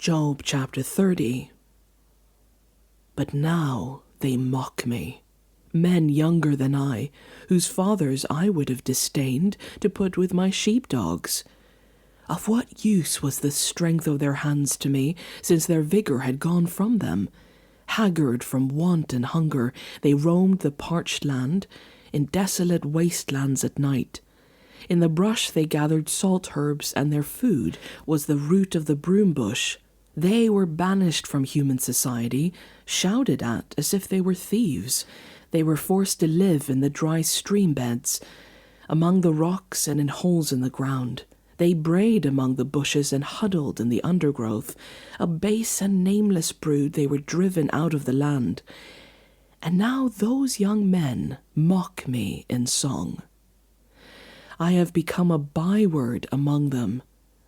Job chapter 30. But now they mock me, men younger than I, whose fathers I would have disdained to put with my sheepdogs. Of what use was the strength of their hands to me, since their vigor had gone from them? Haggard from want and hunger, they roamed the parched land, in desolate wastelands at night. In the brush they gathered salt herbs, and their food was the root of the broom bush. They were banished from human society, shouted at as if they were thieves. They were forced to live in the dry stream beds, among the rocks and in holes in the ground. They brayed among the bushes and huddled in the undergrowth. A base and nameless brood, they were driven out of the land. And now those young men mock me in song. I have become a byword among them.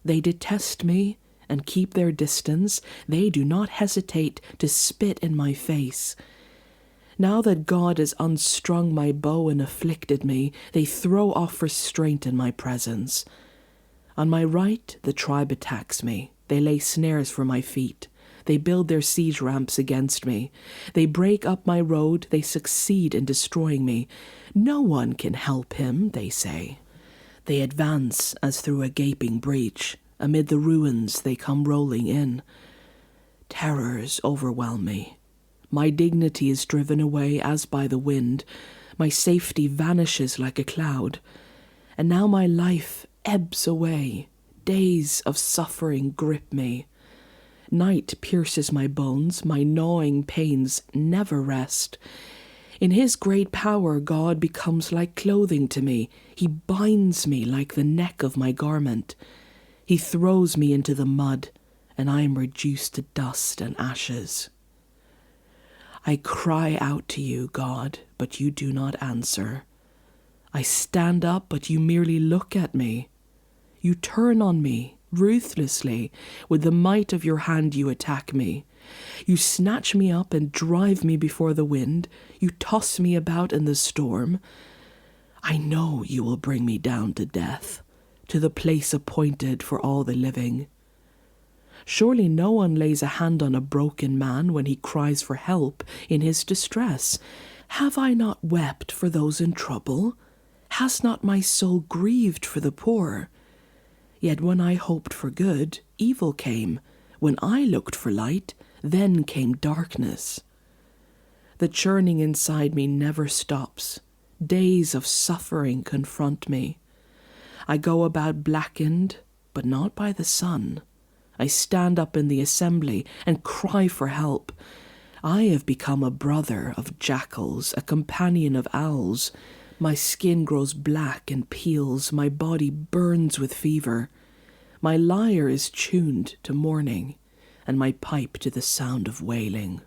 They detest me and keep their distance. They do not hesitate to spit in my face. Now that God has unstrung my bow and afflicted me, they throw off restraint in my presence. On my right, the tribe attacks me. They lay snares for my feet. They build their siege ramps against me. They break up my road. They succeed in destroying me. No one can help him, they say. They advance as through a gaping breach. Amid the ruins they come rolling in. Terrors overwhelm me. My dignity is driven away as by the wind. My safety vanishes like a cloud. And now my life ebbs away. Days of suffering grip me. Night pierces my bones. My gnawing pains never rest. In his great power, God becomes like clothing to me. He binds me like the neck of my garment. He throws me into the mud, and I am reduced to dust and ashes. I cry out to you, God, but you do not answer. I stand up, but you merely look at me. You turn on me ruthlessly. With the might of your hand you attack me. You snatch me up and drive me before the wind. You toss me about in the storm. I know you will bring me down to death, to the place appointed for all the living. Surely no one lays a hand on a broken man when he cries for help in his distress. Have I not wept for those in trouble? Has not my soul grieved for the poor? Yet when I hoped for good, evil came. When I looked for light, then came darkness. The churning inside me never stops. Days of suffering confront me. I go about blackened, but not by the sun. I stand up in the assembly and cry for help. I have become a brother of jackals, a companion of owls. My skin grows black and peels. My body burns with fever. My lyre is tuned to mourning, and my pipe to the sound of wailing.